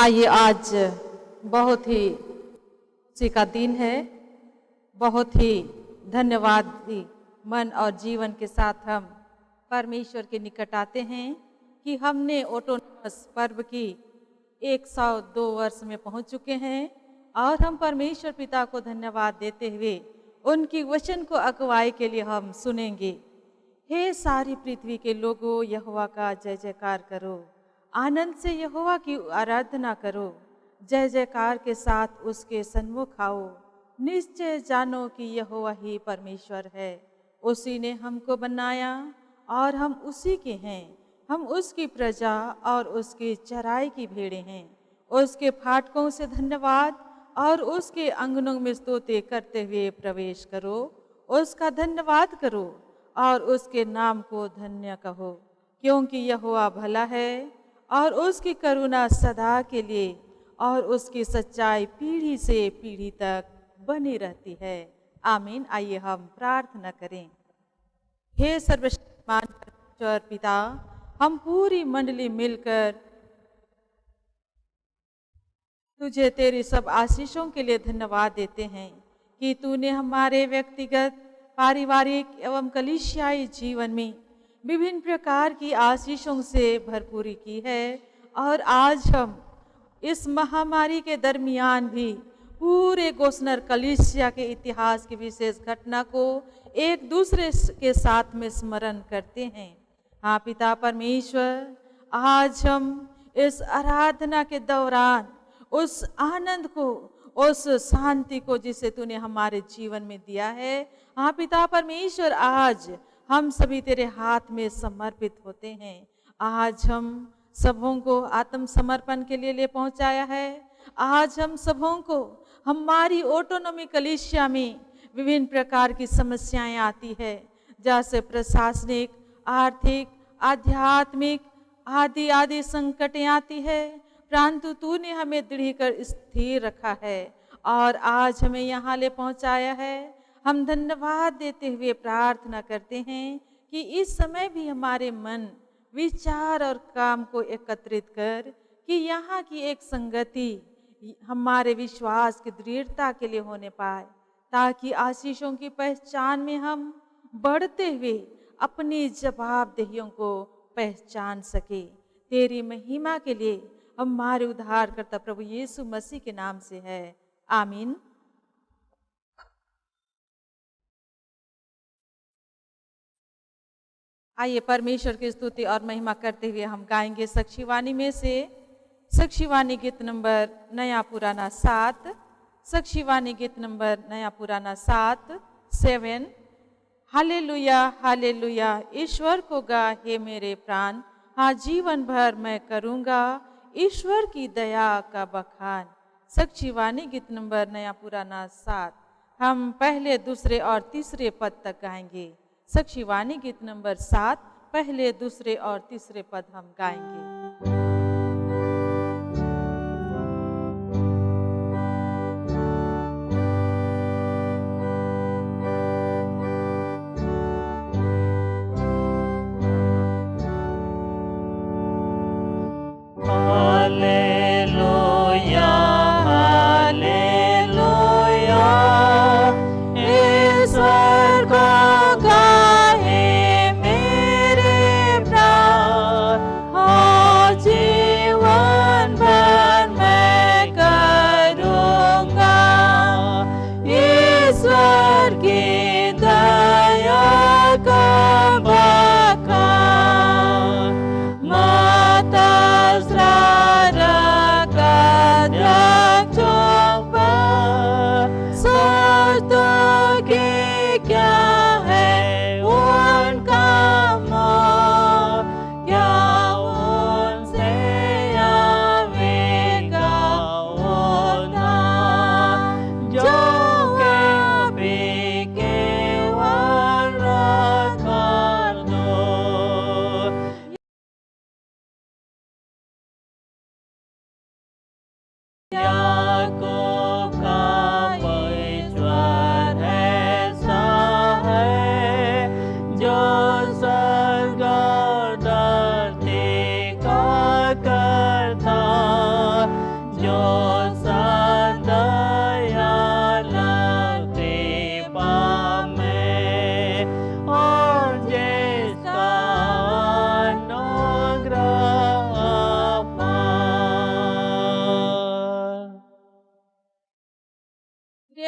आइए, आज बहुत ही खुशी का दिन है। बहुत ही धन्यवादी मन और जीवन के साथ हम परमेश्वर के निकट आते हैं कि हमने ऑटोनमस पर्व की 102 वर्ष में पहुंच चुके हैं और हम परमेश्वर पिता को धन्यवाद देते हुए उनकी वचन को अगुवाई के लिए हम सुनेंगे। हे सारी पृथ्वी के लोगों, यहोवा का जय जयकार करो, आनंद से यहोवा की आराधना करो, जय जयकार के साथ उसके सन्मुख आओ। निश्चय जानो कि यहोवा ही परमेश्वर है, उसी ने हमको बनाया और हम उसी के हैं। हम उसकी प्रजा और उसकी चराई की भेड़ें हैं। उसके फाटकों से धन्यवाद और उसके आंगनों में स्तुति करते हुए प्रवेश करो। उसका धन्यवाद करो और उसके नाम को धन्य कहो, क्योंकि यहोवा भला है और उसकी करुणा सदा के लिए और उसकी सच्चाई पीढ़ी से पीढ़ी तक बनी रहती है। आमीन। आइए हम प्रार्थना करें। हे सर्वशक्तिमान परमेश्वर पिता, हम पूरी मंडली मिलकर तुझे तेरी सब आशीषों के लिए धन्यवाद देते हैं कि तूने हमारे व्यक्तिगत, पारिवारिक एवं कलीसियाई जीवन में विभिन्न प्रकार की आशीषों से भरपूरी की है। और आज हम इस महामारी के दरमियान भी पूरे गोस्नर कलीसिया के इतिहास की विशेष घटना को एक दूसरे के साथ में स्मरण करते हैं। हाँ पिता परमेश्वर, आज हम इस आराधना के दौरान उस आनंद को, उस शांति को जिसे तूने हमारे जीवन में दिया है, हाँ पिता परमेश्वर, आज हम सभी तेरे हाथ में समर्पित होते हैं। आज हम सबों को आत्मसमर्पण के लिए ले पहुंचाया है। आज हम सबों को हमारी ऑटोनॉमी कलीसिया में विभिन्न प्रकार की समस्याएं आती है, जैसे प्रशासनिक, आर्थिक, आध्यात्मिक आदि आदि संकटें आती है, परंतु तूने हमें दृढ़ कर स्थिर रखा है और आज हमें यहाँ ले पहुँचाया है। हम धन्यवाद देते हुए प्रार्थना करते हैं कि इस समय भी हमारे मन, विचार और काम को एकत्रित कर कि यहाँ की एक संगति हमारे विश्वास की दृढ़ता के लिए होने पाए, ताकि आशीषों की पहचान में हम बढ़ते हुए अपनी जवाबदेहियों को पहचान सके। तेरी महिमा के लिए हमारे उद्धारकर्ता प्रभु यीशु मसीह के नाम से है, आमीन। आइए परमेश्वर की स्तुति और महिमा करते हुए हम गाएंगे साक्षीवाणी में से साक्षीवाणी गीत नंबर नया पुराना 7। साक्षीवाणी गीत नंबर नया पुराना 7। हालेलुया हालेलुया, ईश्वर को गा हे मेरे प्राण, हाँ जीवन भर मैं करूँगा ईश्वर की दया का बखान। साक्षीवाणी गीत नंबर नया पुराना 7 हम पहले, दूसरे और तीसरे पद तक गाएंगे। साक्षीवाणी गीत नंबर 7 पहले, दूसरे और तीसरे पद हम गाएंगे।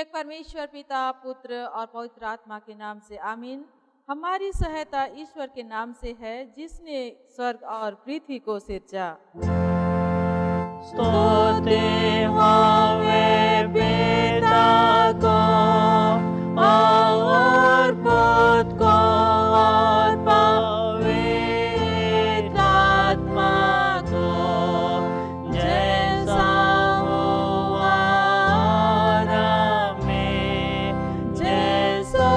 एक परमेश्वर पिता, पुत्र और पवित्र आत्मा के नाम से आमीन। हमारी सहायता ईश्वर के नाम से है, जिसने स्वर्ग और पृथ्वी को सिरजा। स्तुति होवे पिता को और पुत्र को और पवित्र आत्मा को, जैसा हुआ आरंभ में, जैसा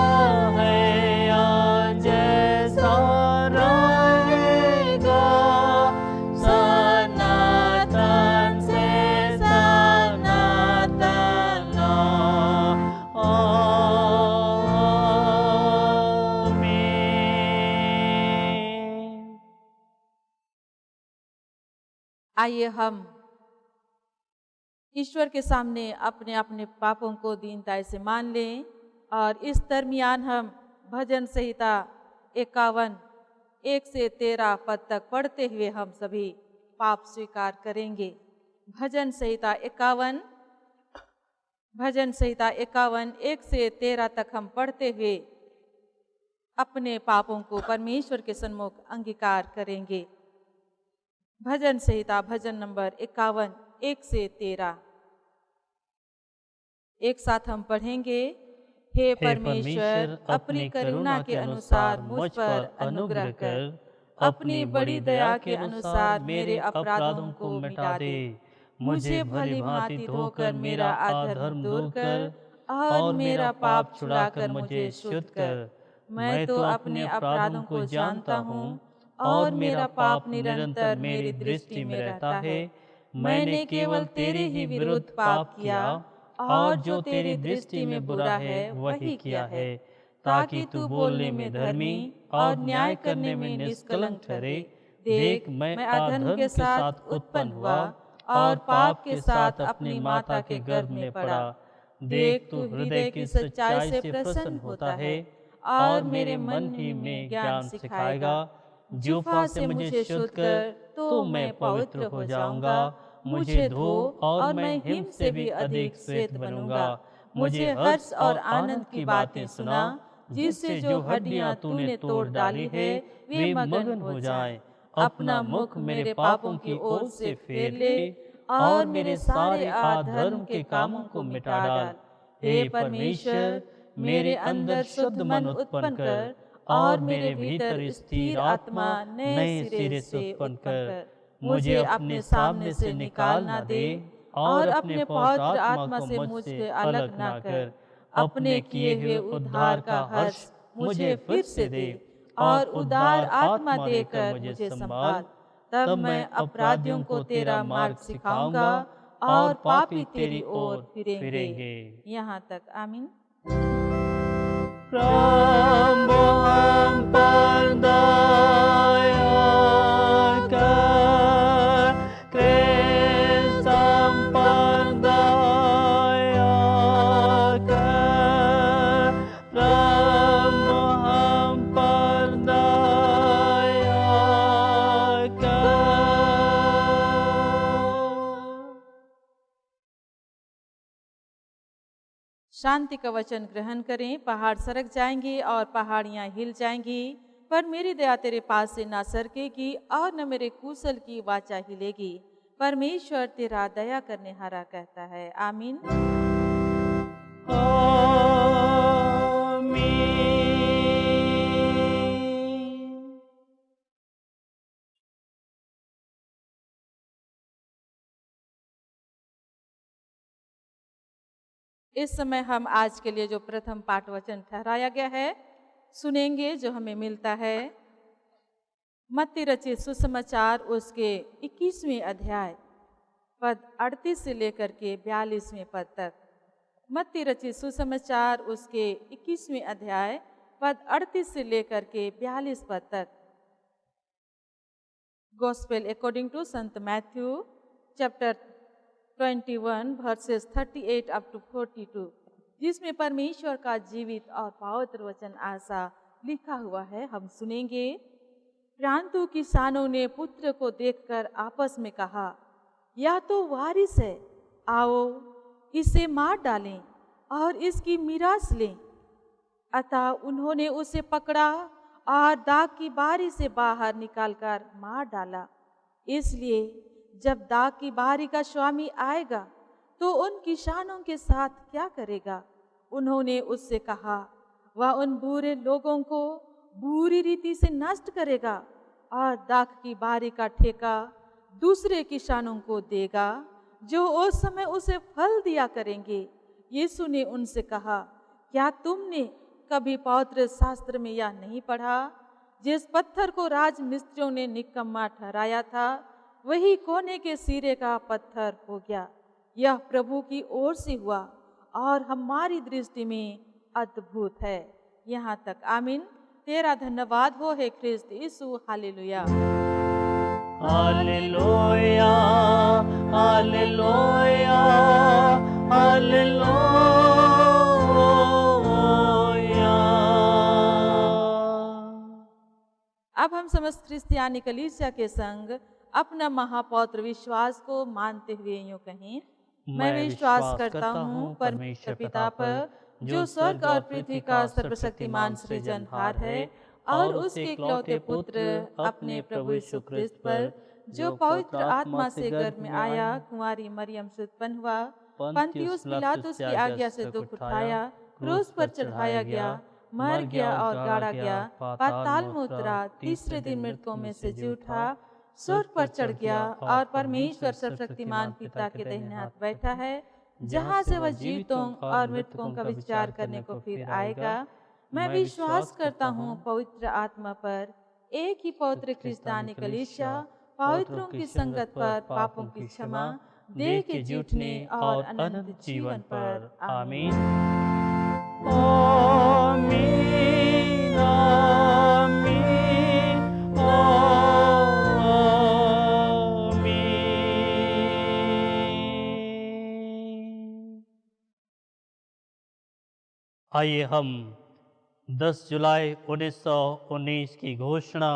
है और जैसा रहेगा, सनातन से सनातन। आमीन। आइए हम ईश्वर के सामने अपने अपने पापों को दीनता से मान लें और इस दरमियान हम भजन संहिता 51 1 से 13 पद तक पढ़ते हुए हम सभी पाप स्वीकार करेंगे। भजन संहिता 51 1 से 13 तक हम पढ़ते हुए अपने पापों को परमेश्वर के सन्मुख अंगीकार करेंगे। भजन संहिता भजन नंबर 51 1 से 13 एक साथ हम पढ़ेंगे। हे परमेश्वर, अपनी करुणा के अनुसार मुझ पर अनुग्रह कर, अपनी बड़ी दया के अनुसार मेरे अपराधों को मिटा दे। मुझे भली भांति धोकर मेरा अधर्म दूर कर और मेरा पाप छुड़ाकर मुझे शुद्ध कर। मैं तो अपने अपराधों को जानता हूँ और मेरा पाप निरंतर मेरी दृष्टि में रहता है। मैंने केवल तेरे ही विरुद्ध पाप किया और जो तेरी दृष्टि में बुरा है वही किया है, ताकि तू बोलने में धर्मी और न्याय करने में निष्कलंक ठहरे। देख, मैं अधर्म के साथ उत्पन्न हुआ और पाप के साथ अपनी माता के गर्भ में पड़ा। देख, तू हृदय की सच्चाई से प्रसन्न होता है और मेरे मन ही में ज्ञान सिखाएगा। जूफा से मुझे शुद्ध कर तो मैं पवित्र हो जाऊंगा। मुझे धो और मैं हिम से भी अधिक श्वेत बनूंगा। मुझे हर्ष और आनंद की बातें सुना, जिससे जो हड्डियां तूने तोड़ डाली है वे मगन हो जाएं। अपना मुख मेरे पापों की ओर से फेर ले और मेरे सारे अधर्म के कामों को मिटा डाल। हे परमेश्वर, मेरे अंदर शुद्ध मन उत्पन्न कर और मेरे भीतर स्थिर आत्मा नए सिरे से उत्पन्न कर। मुझे अपने सामने से निकाल ना दे और अपने पवित्र आत्मा से मुझे अलग ना कर। अपने किए हुए उद्धार का हर्ष मुझे फिर से दे और उदार आत्मा देकर मुझे संभाल। तब मैं अपराधियों को तेरा मार्ग सिखाऊंगा और पापी तेरी ओर फिरेंगे। यहाँ तक आमीन। प्रभु हम पर दया कर, कृष्ण हम पर दया कर। प्रभु हम पर दया कर। शांति का वचन ग्रहण करें। पहाड़ सरक जाएंगे और पहाड़ियां हिल जाएंगी, पर मेरी दया तेरे पास से ना सरकेगी और न मेरे कुशल की वाचा हिलेगी। परमेश्वर तेरा दया करने हारा कहता है। आमीन। आमीन। इस समय हम आज के लिए जो प्रथम पाठ वचन ठहराया गया है सुनेंगे, जो हमें मिलता है मत्ती रचित सुसमाचार उसके 21वें अध्याय पद 38 से लेकर के 42वें पद तक। मत्ती रचित सुसमाचार उसके 21वें अध्याय पद 38 से लेकर के 42 पद तक। गॉस्पेल अकॉर्डिंग टू संत Matthew chapter 21 verses 38 up to 42, जिसमें परमेश्वर का जीवित और पवित्र वचन ऐसा लिखा हुआ है। हम सुनेंगे। परंतु किसानों ने पुत्र को देखकर आपस में कहा, यह तो वारिस है, आओ इसे मार डालें। और इसकी मीरास लें। अतः उन्होंने उसे पकड़ा और दाग की बारी से बाहर निकालकर मार डाला। इसलिए जब दाग की बारी का स्वामी आएगा तो उन किसानों के साथ क्या करेगा? उन्होंने उससे कहा, वह उन बुरे लोगों को बुरी रीति से नष्ट करेगा और दाख की बारी का ठेका दूसरे किसानों को देगा, जो उस समय उसे फल दिया करेंगे। यीशु ने उनसे कहा, क्या तुमने कभी पवित्र शास्त्र में यह नहीं पढ़ा, जिस पत्थर को राजमिस्त्रियों ने निकम्मा ठहराया था, वही कोने के सिरे का पत्थर हो गया। यह प्रभु की ओर से हुआ और हमारी दृष्टि में अद्भुत है। यहाँ तक। आमीन। तेरा धन्यवाद हो हे ख्रिस्त यीशु। हालेलुया। Hallelujah, hallelujah, hallelujah. अब हम समस्त क्रिस्तियानी कलीसिया के संग अपना महापौत्र विश्वास को मानते हुए यूं कहें, मैं विश्वास करता हूँ परमेश्वर पिता पर, जो स्वर्ग और पृथ्वी का सर्वशक्तिमान सृजनहार है, और उसके इकलौते पुत्र अपने प्रभु यीशु ख्रिस्त पर, जो पवित्र आत्मा से गर्भ में आया, कुंवारी मरियम से उत्पन्न हुआ, पंतियुस पिलातुस की आज्ञा से दुख उठाया, क्रूस पर चढ़ाया गया, मर गया और गाड़ा गया, पाताल में उतरा, तीसरे दिन मृतकों में से जी उठा, स्वर्ग पर चढ़ गया और परमेश्वर सर्वशक्तिमान पिता के दाहिने हाथ बैठा है, जहाँ से वह जीवितों और मृतकों का विचार करने को फिर आएगा। मैं विश्वास करता हूँ पवित्र आत्मा पर, एक ही पवित्र क्रिस्तानी कलीसिया, पवित्रों की संगत पर, पापों की क्षमा, देह के जीतने और अनंत जीवन पर। आमीन। आमीन, आमीन, आमीन। आइए हम 10 जुलाई 1919 की घोषणा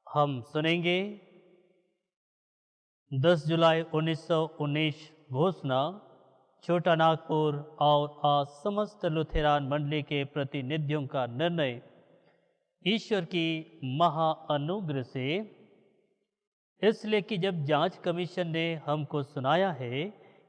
हम सुनेंगे। 10 जुलाई 1919 घोषणा छोटा नागपुर और आज समस्त लुथेरान मंडली के प्रतिनिधियों का निर्णय ईश्वर की महाअनुग्रह से, इसलिए कि जब जांच कमीशन ने हमको सुनाया है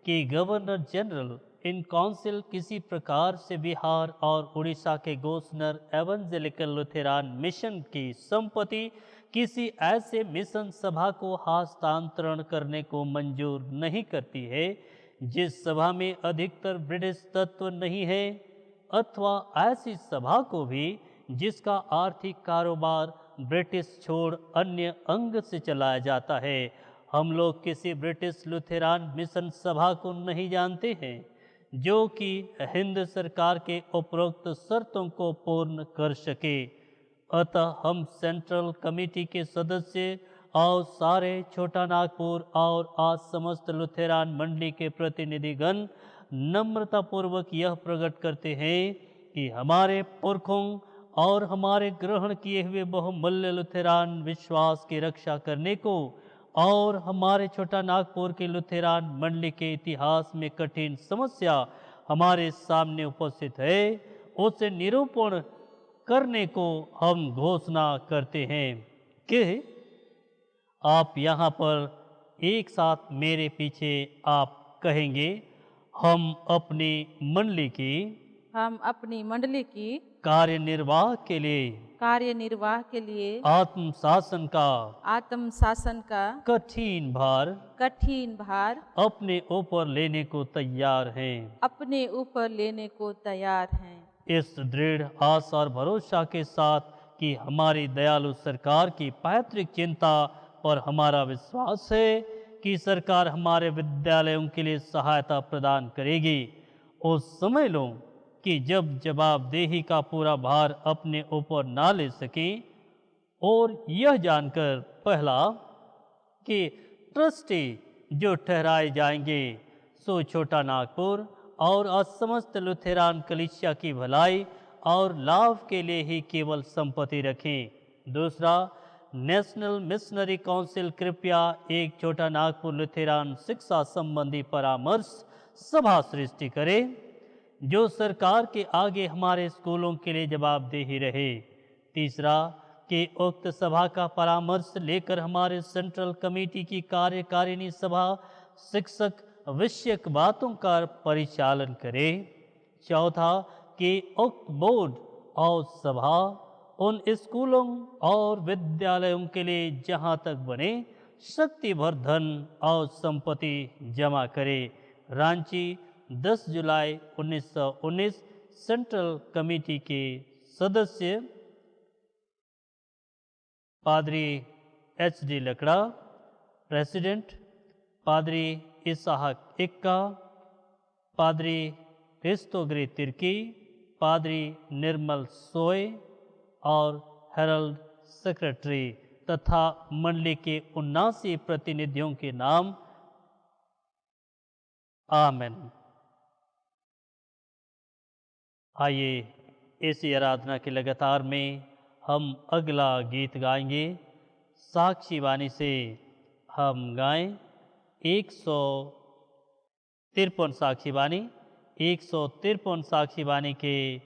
कि गवर्नर जनरल इन काउंसिल किसी प्रकार से बिहार और उड़ीसा के गोस्नर एवेंजेलिकल लुथेरान मिशन की संपत्ति किसी ऐसे मिशन सभा को हस्तांतरण करने को मंजूर नहीं करती है जिस सभा में अधिकतर ब्रिटिश तत्व नहीं है, अथवा ऐसी सभा को भी जिसका आर्थिक कारोबार ब्रिटिश छोड़ अन्य अंग से चलाया जाता है। हम लोग किसी ब्रिटिश लुथेरान मिशन सभा को नहीं जानते हैं जो कि हिंद सरकार के उपरोक्त शर्तों को पूर्ण कर सके। अतः हम सेंट्रल कमेटी के सदस्य और सारे छोटा नागपुर और आज समस्त लुथेरान मंडली के प्रतिनिधिगण नम्रतापूर्वक यह प्रकट करते हैं कि हमारे पुरखों और हमारे ग्रहण किए हुए बहुमूल्य लुथेरान विश्वास की रक्षा करने को और हमारे छोटा नागपुर के लुथेरान मंडली के इतिहास में कठिन समस्या हमारे सामने उपस्थित है, उसे निरूपण करने को हम घोषणा करते हैं कि आप यहाँ पर एक साथ मेरे पीछे आप कहेंगे, हम अपनी मंडली की कार्यनिर्वाह के लिए आत्मशासन का कठिन भार अपने ऊपर लेने को तैयार हैं। इस दृढ़ आशा और भरोसा के साथ कि हमारी दयालु सरकार की पैतृक चिंता पर हमारा विश्वास है कि सरकार हमारे विद्यालयों के लिए सहायता प्रदान करेगी। उस समझ लो कि जब जवाबदेही का पूरा भार अपने ऊपर ना ले सके, और यह जानकर पहला कि ट्रस्टी जो ठहराए जाएंगे सो छोटा नागपुर और आज समस्त लुथेरान कलीसिया की भलाई और लाभ के लिए ही केवल संपत्ति रखें। दूसरा, नेशनल मिशनरी काउंसिल कृपया एक छोटा नागपुर लुथेरान शिक्षा संबंधी परामर्श सभा सृष्टि करे जो सरकार के आगे हमारे स्कूलों के लिए जवाबदेही रहे। तीसरा, कि उक्त सभा का परामर्श लेकर हमारे सेंट्रल कमेटी की कार्यकारिणी सभा शिक्षक विषयक बातों का परिचालन करे। चौथा, कि उक्त बोर्ड और सभा उन स्कूलों और विद्यालयों के लिए जहां तक बने शक्ति भर धन और संपत्ति जमा करे। रांची, 10 जुलाई 1919। सेंट्रल कमेटी के सदस्य पादरी HD लकड़ा, प्रेसिडेंट पादरी इसहाक इक्का, पादरी क्रिस्तोग्री तिर्की, पादरी निर्मल सोय और हेरल्ड सेक्रेटरी तथा मंडली के 79 प्रतिनिधियों के नाम। आमेन। आइए इसी आराधना के लगातार में हम अगला गीत गाएंगे। साक्षी वाणी से हम गाएं 153 साक्षी वाणी। 153 साक्षी वाणी के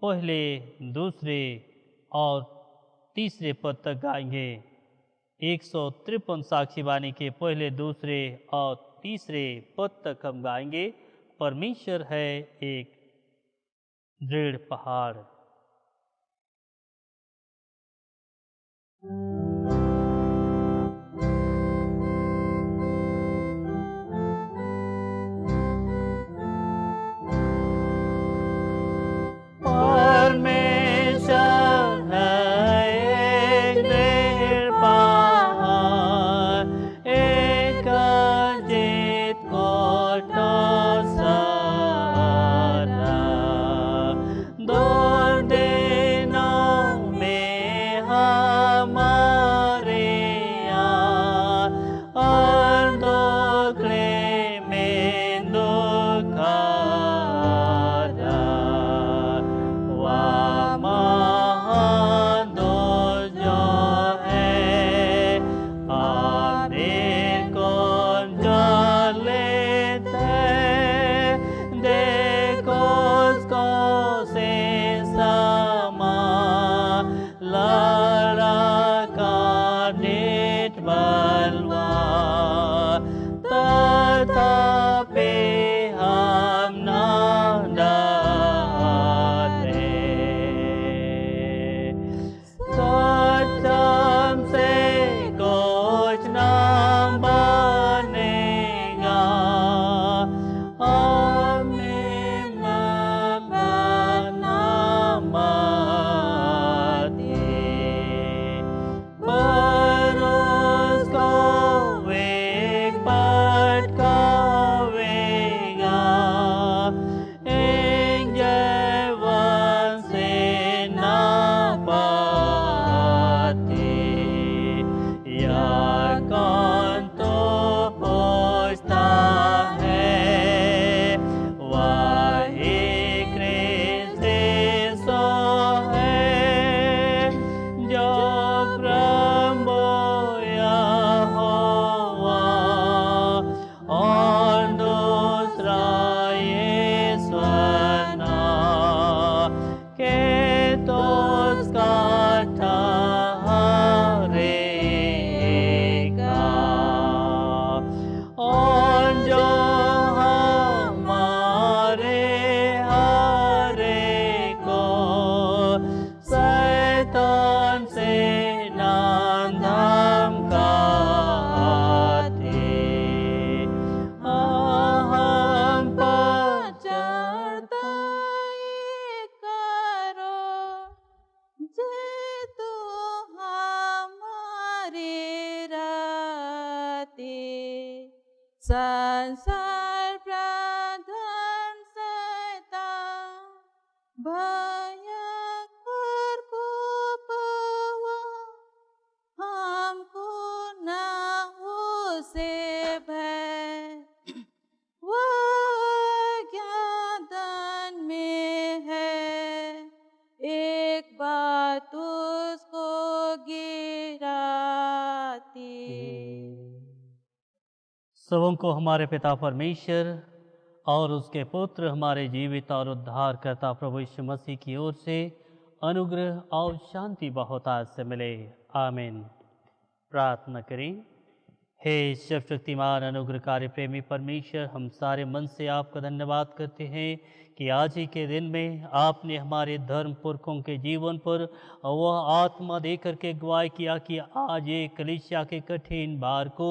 पहले, दूसरे और तीसरे पद तक गाएंगे। 153 साक्षी वाणी के पहले, दूसरे और तीसरे पद तक हम गाएंगे। परमेश्वर है एक दृढ़ पहाड़। संसार प्रधान शैतान भयंकर कोपवा हमको न उसे भय वो ज्ञान में है एक बात उसको गिराती। सबों को हमारे पिता परमेश्वर और उसके पुत्र हमारे जीवित और उद्धारकर्ता प्रभु यीशु मसीह की ओर से अनुग्रह और शांति बहुतायत से मिले। आमीन। प्रार्थना करें। हे सर्वशक्तिमान अनुग्रहकारी प्रेमी परमेश्वर, हम सारे मन से आपका धन्यवाद करते हैं कि आज ही के दिन में आपने हमारे धर्म पुरखों के जीवन पर वह आत्मा देकर के गवाही किया कि आज ये कलीसिया के कठिन भार को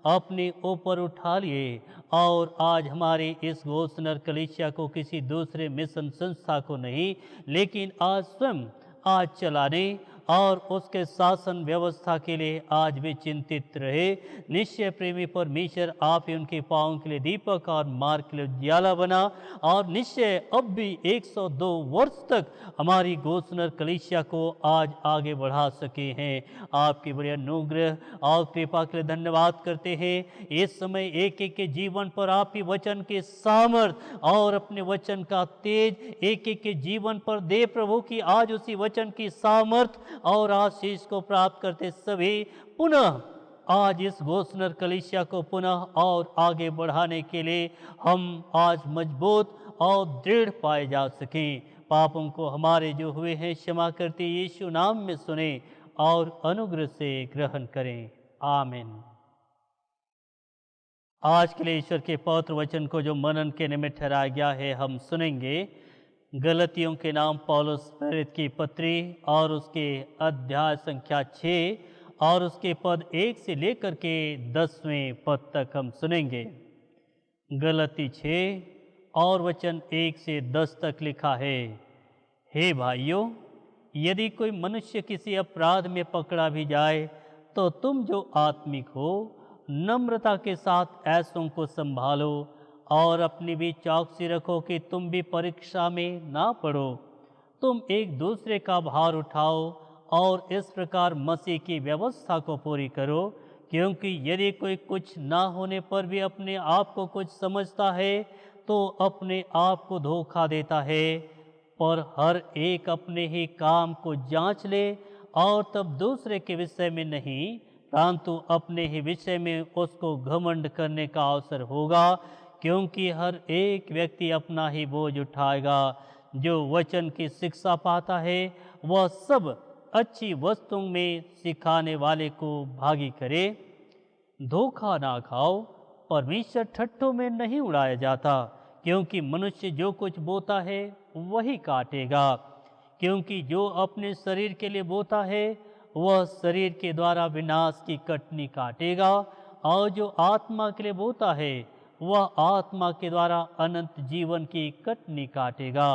अपने ऊपर उठा लिए और आज हमारे इस घोषणा कलीसिया को किसी दूसरे मिशन संस्था को नहीं, लेकिन आज स्वयं आज चलाने और उसके शासन व्यवस्था के लिए आज भी चिंतित रहे। निश्चय प्रेमी परमेश्वर, आप ही उनके पाँव के लिए दीपक और मार्ग के लिए उज्याला बना और निश्चय अब भी 102 वर्ष तक हमारी घोषणा कलीसिया को आज आगे बढ़ा सके हैं। आपकी बड़ी अनुग्रह और कृपा के लिए धन्यवाद करते हैं। इस समय एक एक के जीवन पर आप ही वचन के सामर्थ और अपने वचन का तेज एक एक के जीवन पर दे प्रभु की आज उसी वचन की सामर्थ और आशीष को प्राप्त करते सभी पुनः आज इस घोषणा कलीसिया को पुनः और आगे बढ़ाने के लिए हम आज मजबूत और दृढ़ पाए जा सकें। पापों को हमारे जो हुए हैं क्षमा करते यीशु नाम में सुने और अनुग्रह से ग्रहण करें। आमीन। आज के लिए ईश्वर के पवित्र वचन को जो मनन के निमित्त ठहराया गया है हम सुनेंगे। गलतियों के नाम पौलुस प्रेरित की पत्री और उसके अध्याय संख्या 6 और उसके पद 1 से लेकर के 10वें पद तक हम सुनेंगे। गलती 6 और वचन 1 से 10 तक लिखा है। हे भाइयों, यदि कोई मनुष्य किसी अपराध में पकड़ा भी जाए तो तुम जो आत्मिक हो नम्रता के साथ ऐसों को संभालो और अपनी भी चौकसी रखो कि तुम भी परीक्षा में ना पड़ो। तुम एक दूसरे का भार उठाओ और इस प्रकार मसीह की व्यवस्था को पूरी करो, क्योंकि यदि कोई कुछ ना होने पर भी अपने आप को कुछ समझता है तो अपने आप को धोखा देता है। पर हर एक अपने ही काम को जांच ले और तब दूसरे के विषय में नहीं परंतु अपने ही विषय में उसको घमंड करने का अवसर होगा, क्योंकि हर एक व्यक्ति अपना ही बोझ उठाएगा। जो वचन की शिक्षा पाता है वह सब अच्छी वस्तुओं में सिखाने वाले को भागी करे। धोखा ना खाओ, परमेश्वर ठट्ठों में नहीं उड़ाया जाता, क्योंकि मनुष्य जो कुछ बोता है वही काटेगा। क्योंकि जो अपने शरीर के लिए बोता है वह शरीर के द्वारा विनाश की कटनी काटेगा, और जो आत्मा के लिए बोता है वह आत्मा के द्वारा अनंत जीवन की कटनी काटेगा।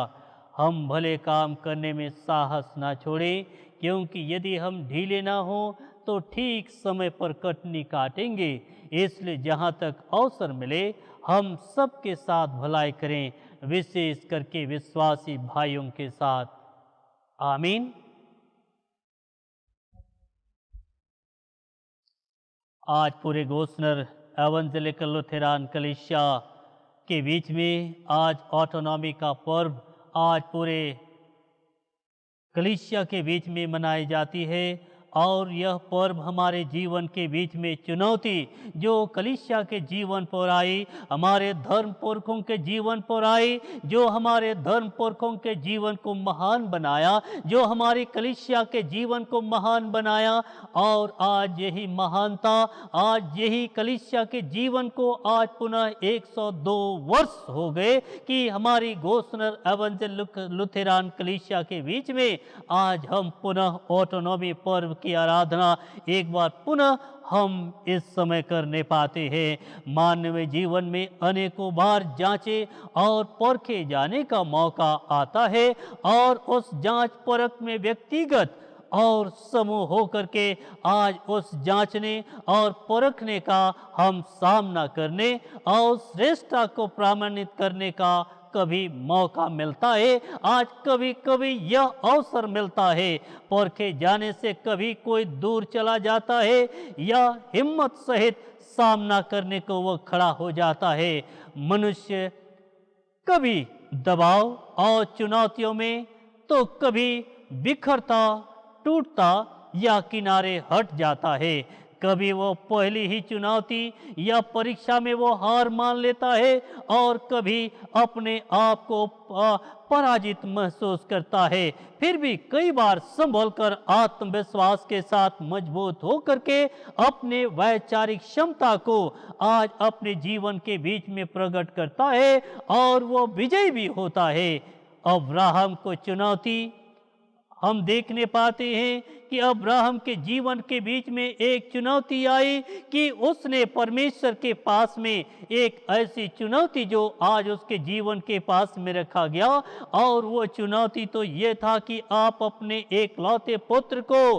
हम भले काम करने में साहस ना छोड़ें, क्योंकि यदि हम ढीले ना हो तो ठीक समय पर कटनी काटेंगे। इसलिए जहाँ तक अवसर मिले हम सबके साथ भलाई करें, विशेष करके विश्वासी भाइयों के साथ। आमीन। आज पूरे गोस्नर एवेंजेलिकल लुथेरान कलीसिया के बीच में आज ऑटोनॉमी का पर्व आज पूरे कलीसिया के बीच में मनाई जाती है। और यह पर्व हमारे जीवन के बीच में चुनौती जो कलीसिया के जीवन पर आई, हमारे धर्म पुरखों के जीवन पर आई, जो हमारे धर्म पुरखों के जीवन को महान बनाया, जो हमारी कलीसिया के जीवन को महान बनाया। और आज यही महानता, आज यही कलीसिया के जीवन को आज पुनः 102 वर्ष हो गए कि हमारी गोस्नर एवेंजेलिकल लुथेरान कलीसिया के बीच में आज हम पुनः ऑटोनॉमी पर्व की आराधना एक बार पुनः हम इस समय करने पाते हैं। मानवीय जीवन में अनेकों बार जांचे और परखे जाने का मौका आता है, और उस जांच परख में व्यक्तिगत और समूह होकर के आज उस जांचने और परखने का हम सामना करने और श्रेष्ठता को प्रमाणित करने का कभी मौका मिलता है। आज कभी कभी यह अवसर मिलता है, परखे जाने से कभी कोई दूर चला जाता है या हिम्मत सहित सामना करने को वह खड़ा हो जाता है। मनुष्य कभी दबाव और चुनौतियों में तो कभी बिखरता, टूटता या किनारे हट जाता है। कभी वो पहली ही चुनौती या परीक्षा में वो हार मान लेता है और कभी अपने आप को पराजित महसूस करता है। फिर भी कई बार संभल कर आत्मविश्वास के साथ मजबूत होकर के अपने वैचारिक क्षमता को आज अपने जीवन के बीच में प्रकट करता है और वो विजयी भी होता है। अब्राहम को चुनौती हम देखने पाते हैं कि अब्राहम के जीवन के बीच में एक चुनौती आई कि उसने परमेश्वर के पास में एक ऐसी चुनौती जो आज उसके जीवन के पास में रखा गया, और वो चुनौती तो ये था कि आप अपने एकलौते पुत्र को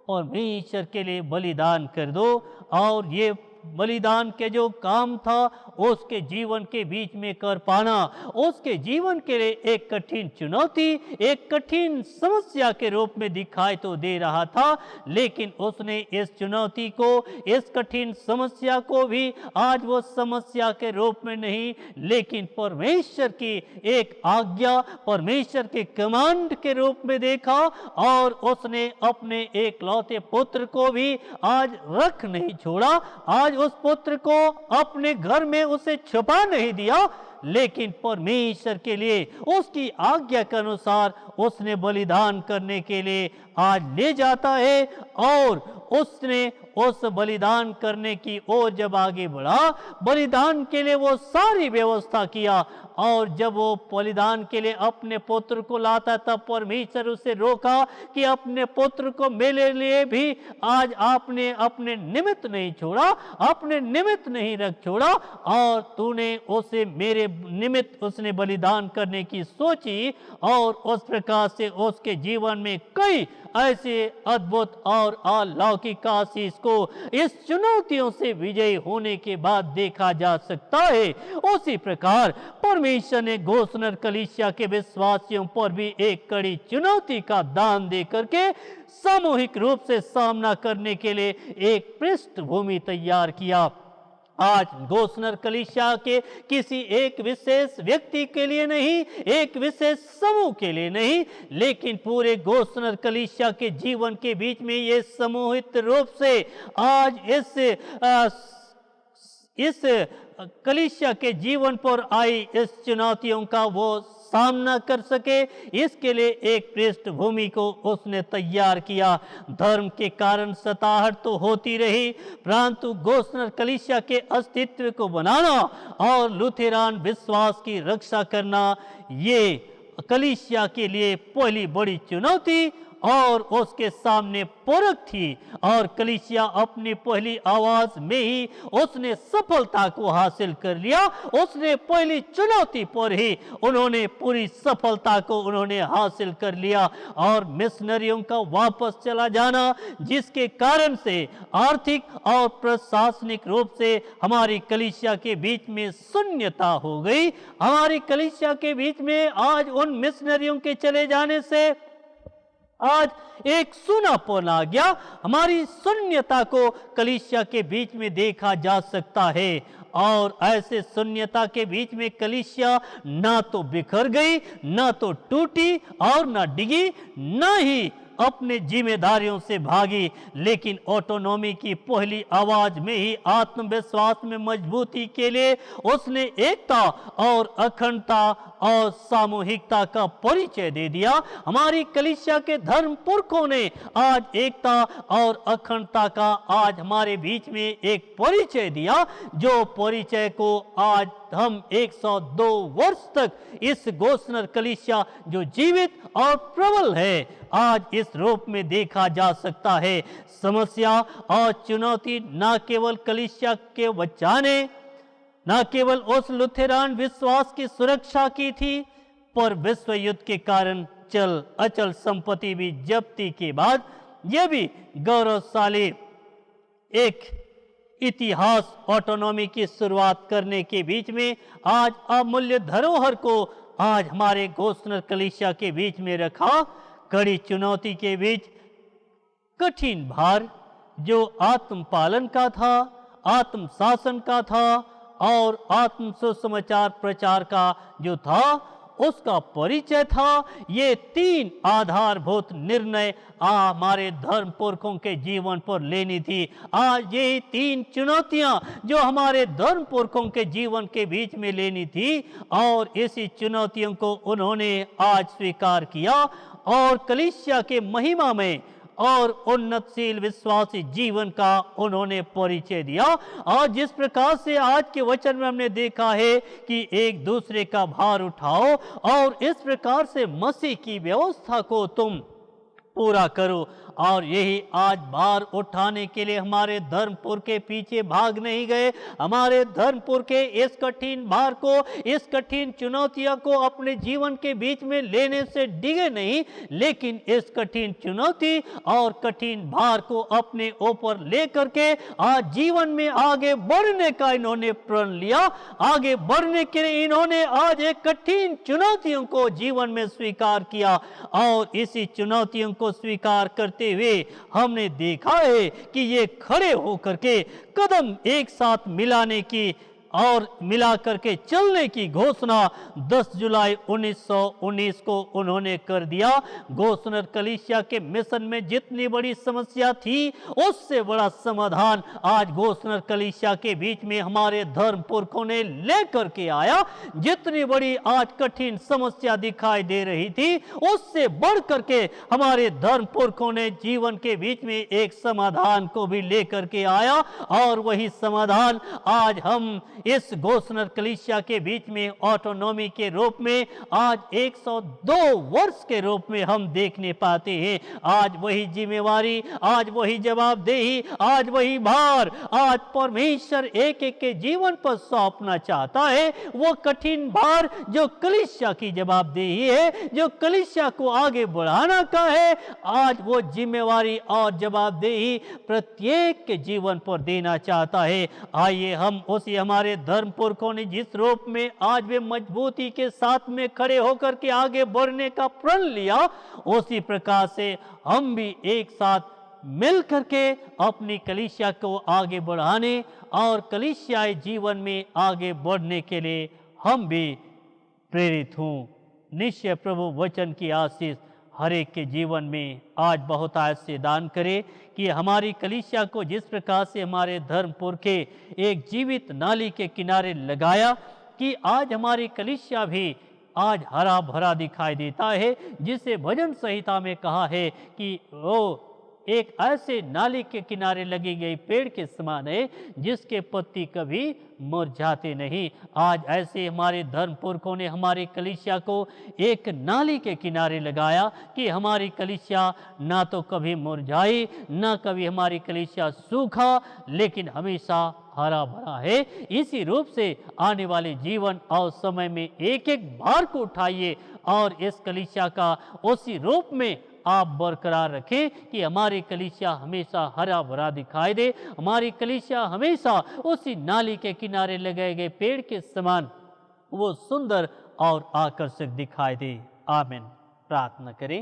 परमेश्वर के लिए बलिदान कर दो। और ये बलिदान के जो काम था उसके जीवन के बीच में कर पाना उसके जीवन के लिए एक कठिन चुनौती, एक कठिन समस्या के रूप में दिखाई तो दे रहा था, लेकिन उसने इस चुनौती को, इस कठिन समस्या को भी आज वो समस्या के रूप में नहीं, लेकिन परमेश्वर की एक आज्ञा, परमेश्वर के कमांड के रूप में देखा। और उसने अपने एकलौते पुत्र को भी आज रख नहीं छोड़ा, आज उस पुत्र को अपने घर में उसे छुपा नहीं दिया, लेकिन परमेश्वर के लिए उसकी आज्ञा के अनुसार उसने बलिदान करने के लिए आज ले जाता है। और उसने उस बलिदान करने की ओर जब आगे बढ़ा, बलिदान के लिए वो सारी व्यवस्था किया, और जब वो बलिदान के लिए अपने पुत्र को लाता तब परमेश्वर उसे रोका कि अपने पुत्र को मेरे लिए भी आज आपने अपने निमित्त नहीं छोड़ा, अपने निमित्त नहीं रख छोड़ा, और तूने उसे मेरे निमित्त उसने बलिदान करने की सोची। और उस प्रकार से उसके जीवन में कई ऐसे अद्भुत और अलौकिक आशीष को इस चुनौतियों से विजयी होने के बाद देखा जा सकता है। उसी प्रकार परमेश्वर ने गोसनर कलीसिया के विश्वासियों पर भी एक कड़ी चुनौती का दान दे करके सामूहिक रूप से सामना करने के लिए एक पृष्ठभूमि तैयार किया। आज गोसनर कलीसिया के किसी एक विशेष व्यक्ति के लिए नहीं, एक विशेष समूह के लिए नहीं, लेकिन पूरे गोसनर कलीसिया के जीवन के बीच में ये समूहित रूप से आज इस कलीसिया के जीवन पर आई इस चुनौतियों का वो सामना कर सके, इसके लिए एक पृष्ठभूमि को उसने तैयार किया। धर्म के कारण सताहट तो होती रही, परंतु गोसनर कलीसिया के अस्तित्व को बनाना और लुथेरान विश्वास की रक्षा करना ये कलीसिया के लिए पहली बड़ी चुनौती और उसके सामने परख थी। और कलीसिया अपनी पहली आवाज में ही उसने सफलता को हासिल कर लिया। उसने पहली चुनौती पर ही उन्होंने पूरी सफलता को उन्होंने हासिल कर लिया। और मिशनरियों का वापस चला जाना, जिसके कारण से आर्थिक और प्रशासनिक रूप से हमारी कलीसिया के बीच में शून्यता हो गई। हमारी कलीसिया के बीच में आज उन मिशनरियों के चले जाने से आज एक सूनापन आ गया। हमारी शून्यता को कलीसिया के बीच में देखा जा सकता है। और ऐसे शून्यता के बीच में कलीसिया ना तो बिखर गई, ना तो टूटी और ना डिगी, ना ही अपने जिम्मेदारियों से भागी, लेकिन ऑटोनॉमी की पहली आवाज में ही आत्मविश्वास में मजबूती के लिए उसने एकता और अखंडता और सामूहिकता का परिचय दे दिया। हमारी कलीसिया के धर्म पुरखों ने आज एकता और अखंडता का आज हमारे बीच में एक परिचय दिया, जो परिचय को आज हम 102 वर्ष तक इस गोसनर कलीसिया जो जीवित और प्रबल है, आज इस रूप में देखा जा सकता है। समस्या और चुनौती न केवल कलीसिया के बचाने, न केवल उस लुथेरान विश्वास की सुरक्षा की थी, पर विश्व युद्ध के कारण चल अचल संपत्ति भी जब्ती के बाद यह भी गौरवशाली एक इतिहास ऑटोनॉमी की शुरुआत करने के बीच में आज अमूल्य धरोहर को आज हमारे गोसनर कलीसिया के बीच में रखा। कड़ी चुनौती के बीच कठिन भार जो आत्म पालन का था, आत्म शासन का था और आत्म सुसमाचार प्रचार का जो था, उसका परिचय था। ये तीन आधारभूत निर्णय हमारे धर्म पुरखों के जीवन पर लेनी थी। आज ये तीन चुनौतियां जो हमारे धर्म पुरखों के जीवन के बीच में लेनी थी, और इसी चुनौतियों को उन्होंने आज स्वीकार किया और कलीसिया के महिमा में और उन्नतशील विश्वासी जीवन का उन्होंने परिचय दिया। और जिस प्रकार से आज के वचन में हमने देखा है कि एक दूसरे का भार उठाओ और इस प्रकार से मसीह की व्यवस्था को तुम पूरा करो, और यही आज भार उठाने के लिए हमारे धर्मपुर के पीछे भाग नहीं गए। हमारे धर्मपुर के इस कठिन भार को, इस कठिन चुनौतियों को अपने जीवन के बीच में लेने से डिगे नहीं, लेकिन इस कठिन चुनौती और कठिन भार को अपने ऊपर लेकर के आज जीवन में आगे बढ़ने का इन्होंने प्रण लिया। आगे बढ़ने के लिए इन्होंने आज एक कठिन चुनौतियों को जीवन में स्वीकार किया, और इसी चुनौतियों को स्वीकार करते हुए हमने देखा है कि ये खड़े होकर के कदम एक साथ मिलाने की और मिला करके चलने की घोषणा 10 जुलाई 1919 को उन्होंने कर दिया। घोषणा कलीसिया के मिशन में जितनी बड़ी समस्या थी, उससे बड़ा समाधान आज घोषणा कलीसिया के बीच में हमारे धर्म पुरखों ने लेकर के आया। जितनी बड़ी आज कठिन समस्या दिखाई दे रही थी, उससे बढ़ करके हमारे धर्म पुरखों ने जीवन के बीच में एक समाधान को भी लेकर के आया, और वही समाधान आज हम इस घोषणा कलीसिया के बीच में ऑटोनॉमी के रूप में आज 102 वर्ष के रूप में हम देखने पाते हैं। आज वही जिम्मेवारी, आज वही जवाबदेही, आज वही भार आज परमेश्वर एक एक के जीवन पर सौंपना चाहता है। वो कठिन भार जो कलीसिया की जवाबदेही है, जो कलीसिया को आगे बढ़ाना का है, आज वो जिम्मेवारी और जवाबदेही प्रत्येक के जीवन पर देना चाहता है। आइए हम उसी हमारे धर्म पुरखों ने जिस रूप में आज वे मजबूती के साथ में खड़े होकर के आगे बढ़ने का प्रण लिया, उसी प्रकार से हम भी एक साथ मिल करके अपनी कलीसिया को आगे बढ़ाने और कलीसियाई जीवन में आगे बढ़ने के लिए हम भी प्रेरित हूँ। निश्चय प्रभु वचन की आशीष हर एक के जीवन में आज बहुत आज से दान करे कि हमारी कलीसिया को जिस प्रकार से हमारे धर्म पुरखे एक जीवित नाली के किनारे लगाया, कि आज हमारी कलीसिया भी आज हरा भरा दिखाई देता है, जिसे भजन संहिता में कहा है कि वो एक ऐसे नाली के किनारे लगी गई पेड़ के समान है जिसके पत्ती कभी मुरझाते नहीं। आज ऐसे हमारे धर्म पुरखों ने हमारी कलीसिया को एक नाली के किनारे लगाया कि हमारी कलीसिया ना तो कभी मुरझाई, ना कभी हमारी कलीसिया सूखा, लेकिन हमेशा हरा भरा है। इसी रूप से आने वाले जीवन और समय में एक एक भार को उठाइए और इस कलीसिया का उसी रूप में आप बरकरार रखें कि हमारी कलीसिया हमेशा हरा भरा दिखाई दे, हमारी कलीसिया हमेशा उसी नाली के किनारे लगाए गए पेड़ के समान वो सुंदर और आकर्षक दिखाई दे। आमीन। प्रार्थना करें।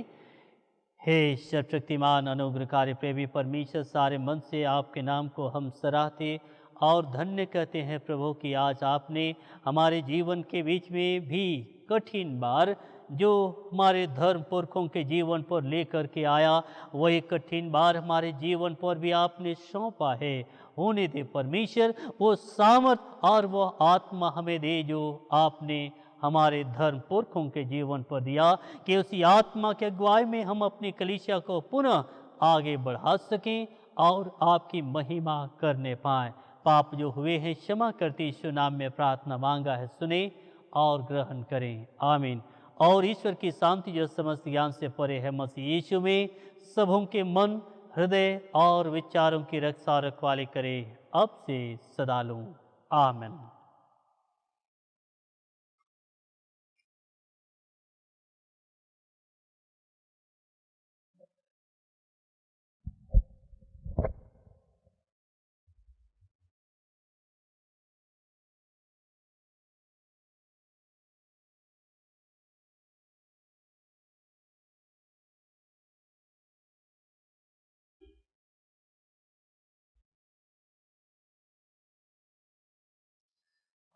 हे सर्वशक्तिमान अनुग्रहकारी प्रेमी परमेश्वर, सारे मन से आपके नाम को हम सराहते और धन्य कहते हैं प्रभु कि आज आपने हमारे जीवन के बीच में भी कठिन बार जो हमारे धर्म पुरखों के जीवन पर लेकर के आया, वही कठिन बार हमारे जीवन पर भी आपने सौंपा है। होने दे परमेश्वर वो सामर्थ और वो आत्मा हमें दे जो आपने हमारे धर्म पुरखों के जीवन पर दिया, कि उसी आत्मा के अगुवाई में हम अपनी कलीसिया को पुनः आगे बढ़ा सकें और आपकी महिमा करने पाएँ। पाप जो हुए हैं क्षमा करते यीशु नाम में प्रार्थना मांगा है, सुने और ग्रहण करें। आमीन। और ईश्वर की शांति जो समस्त ज्ञान से परे है, मसीह यीशु में सबों के मन, हृदय और विचारों की रक्षा रखवाली करे, अब से सदा लूं। आमीन।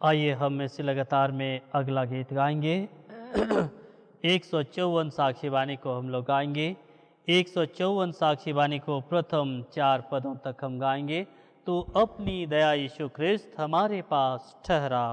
आइए हम में से लगातार में अगला गीत गाएंगे। 154 साक्षी वाणी को हम लोग गाएंगे। 154 साक्षी वाणी को प्रथम 4 पदों तक हम गाएंगे। तो अपनी दया यीशु ख्रिस्त हमारे पास ठहरा।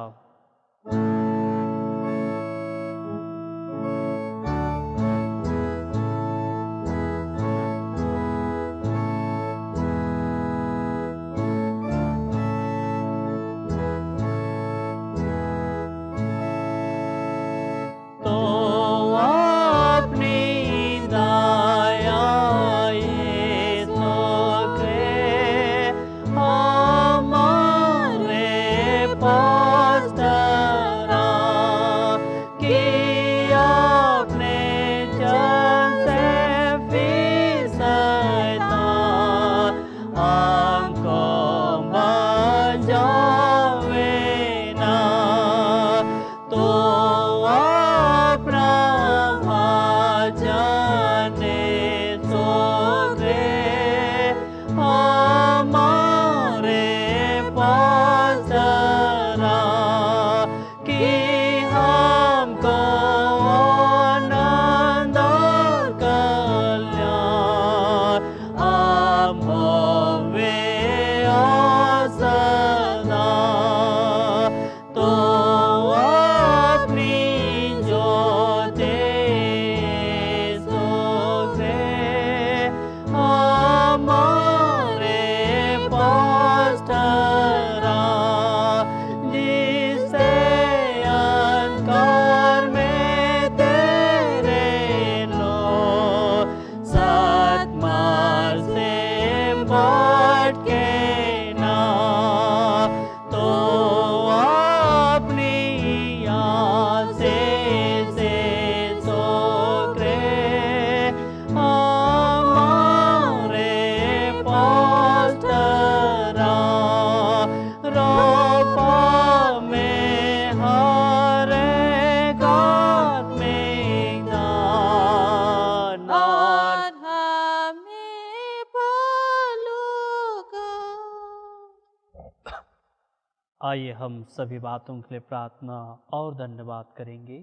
आइए हम सभी बातों के लिए प्रार्थना और धन्यवाद करेंगे।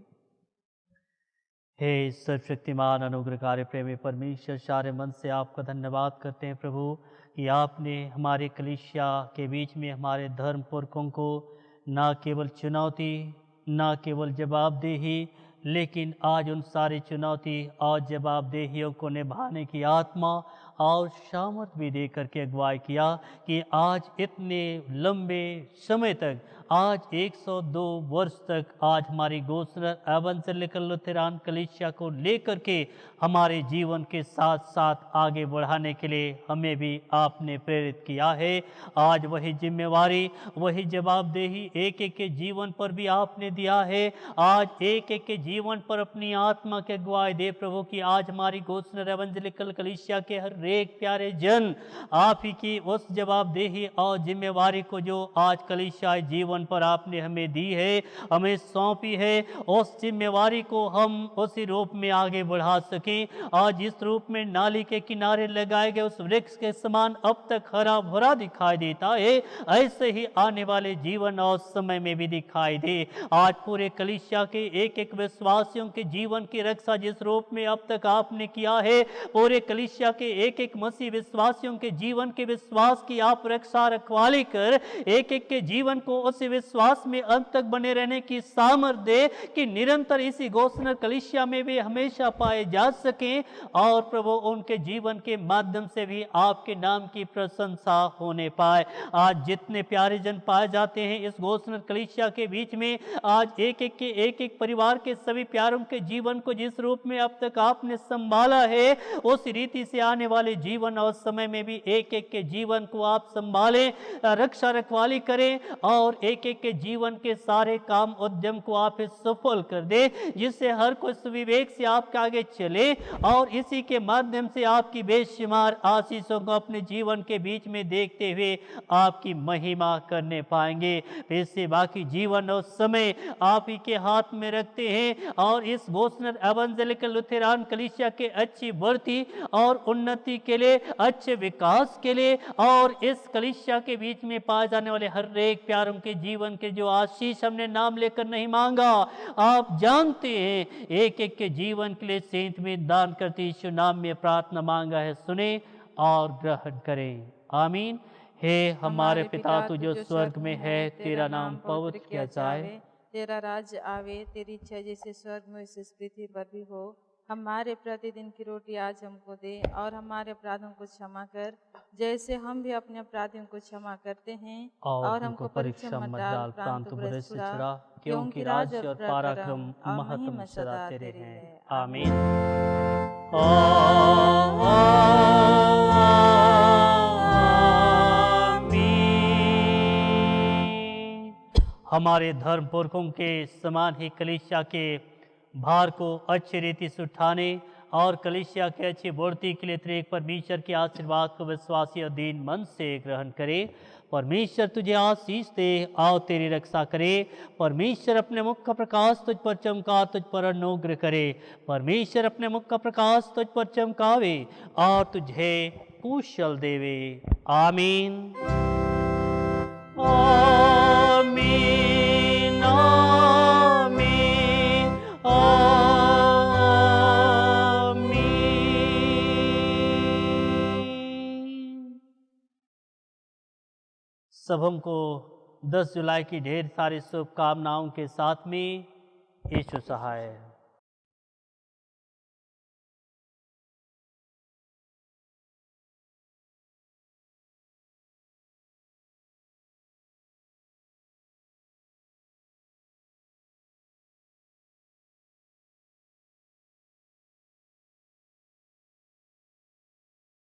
हे सर्वशक्तिमान अनुग्रहकारी प्रेमी परमेश्वर, सारे मन से आपका धन्यवाद करते हैं प्रभु कि आपने हमारे कलीसिया के बीच में हमारे धर्म पुरखों को न केवल चुनौती, न केवल जवाबदेही, लेकिन आज उन सारी चुनौती और जवाबदेहियों को निभाने की आत्मा और सामर्थ भी दे करके अगुवाई किया कि आज इतने लंबे समय तक, आज 102 वर्ष तक आज हमारी गोस्नर एवेंजेलिकल लुथेरान कलीसिया को लेकर के हमारे जीवन के साथ साथ आगे बढ़ाने के लिए हमें भी आपने प्रेरित किया है। आज वही जिम्मेवारी, वही जवाबदेही एक एक के जीवन पर भी आपने दिया है। आज एक एक के जीवन पर अपनी आत्मा के अगुवाई दे प्रभु कि आज हमारी गोस्नर एवेंजेलिकल कलीसिया के हर एक प्यारे जन आप ही की उस जवाबदेही और जिम्मेवारी को जो आज कलीसियाई जीवन पर आपने हमें दी है, हमें सौंपी है, उस जिम्मेवारी को हम उसी रूप में आगे बढ़ा सकें। आज इस रूप में नाली के किनारे लगाए गए उस वृक्ष के समान अब तक हरा भरा दिखाई देता है, ऐसे ही आने वाले जीवन और समय में भी दिखाई दे। आज पूरे कलीसिया के एक एक विश्वासियों के जीवन की रक्षा जिस रूप में अब तक आपने किया है, पूरे कलीसिया के एक एक मसीह विश्वासियों के जीवन के विश्वास की आप रक्षा रखवाली कर एक एक के जीवन को उस विश्वास में अंत तक बने रहने की सामर्थ्य दे कि निरंतर इसी गोस्नर कलीसिया में भी हमेशा पाए जा सकें और प्रभु उनके जीवन के माध्यम से भी आपके नाम की प्रशंसा होने पाए। आज जितने प्यारे जन पाए जाते हैं इस गोस्नर कलीसिया के बीच में, आज एक एक के एक एक परिवार के सभी प्यारों के जीवन को जिस रूप में अब तक आपने संभाला है, उस रीति से आने वाले जीवन और समय में भी एक एक के जीवन को आप संभालें, रक्षा रखवाली करें और एक एक के जीवन के सारे काम उद्यम को आप सफल कर दे, जिससे हर कोई विवेक से आपके आगे चले और इसी के माध्यम से आपकी बेशुमार आशीषों को अपने जीवन के बीच में देखते हुए आपकी महिमा करने पाएंगे। इससे बाकी जीवन और समय आप ही के हाथ में रखते हैं और इस गोस्नर एवेंजेलिकल लुथेरान कलीसिया के अच्छी बढ़ती और उन्नति उन्नति के लिए, अच्छे विकास के लिए और इस कलीसिया के बीच में पाए जाने वाले हर एक प्यारों के जीवन के जो आशीष हमने नाम लेकर नहीं मांगा, आप जानते हैं, एक एक के जीवन के लिए सेंत में दान करते यीशु नाम में प्रार्थना मांगा है, सुने और ग्रहण करें। आमीन। हे हमारे पिता तू जो स्वर्ग में है, तेरा नाम पवित्र किया जाए, तेरा राज्य आवे, तेरी इच्छा जैसे स्वर्ग में वैसे पृथ्वी पर भी हो। हमारे प्रतिदिन की रोटी आज हमको दे, और हमारे अपराधों को क्षमा कर जैसे हम भी अपने अपराधियों को क्षमा करते हैं, और हमको परीक्षा मत डाल, प्रांत बुरे से छुड़ा, क्योंकि राज्य और पराक्रम महत्व सदा तेरे हैं। आमीन। आमीन। हमारे धर्म पुरखों के समान ही कलीसिया के भार को अच्छी रीति से उठाने और कलीसिया के अच्छी बढ़ती के लिए त्रिएक परमेश्वर के आशीर्वाद को विश्वासी और दीन मन से ग्रहण करे। परमेश्वर तुझे आशीष दे, आओ तेरी रक्षा करे। परमेश्वर अपने मुख का प्रकाश तुझ पर चमका, तुझ पर अनुग्रह करे। परमेश्वर अपने मुख का प्रकाश तुझ पर चमकावे और तुझे कुशल देवे। आमीन। आमीन। आमीन। आमीन। सब हमको 10 जुलाई की ढेर सारी शुभकामनाओं के साथ में यीशु सहाय।